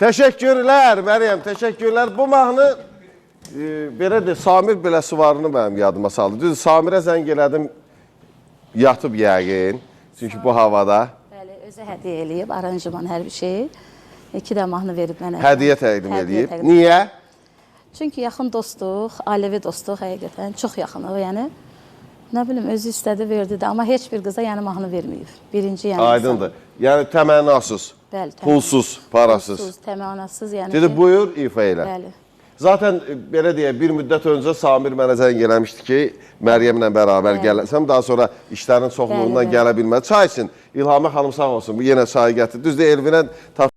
Təşəkkürlər Məryəm, təşəkkürlər. Bu mahnı belə de Samir beləsi varını mənim yadıma saldı. Düzdür, Samirə zəng elədim, yatıb yəqin. Çünki bu havada. Bəli, özü hədiyyə eləyib, aranjman hər bir şeyi. 2 də mahnı verib mənə. Hədiyyə təqdim edib. Niyə? Çünki yaxın dostluq, ailəvi dostluq həqiqətən çox yaxınıq. Yəni nə bilim özü istədi, verdi də, amma heç bir qıza yəni mahnı verməyib. Birinci yəni. Aydındır. Yəni təmənnasız, bəli, pulsuz, parasız. Pulsuz, təmənnasız yəni. Dedi buyur ifa elə. Bəli. Zaten belə deyək, bir müddət öncə Samir mənə zəng eləmişdi ki, Məryəmlə bərabər gələsəm, daha sonra işlərin çoxluğundan gələ bilmədi. Çay için İlhamə xanım sağ olsun, bu yenə çayı gətirdi. Düzdür, Elvinə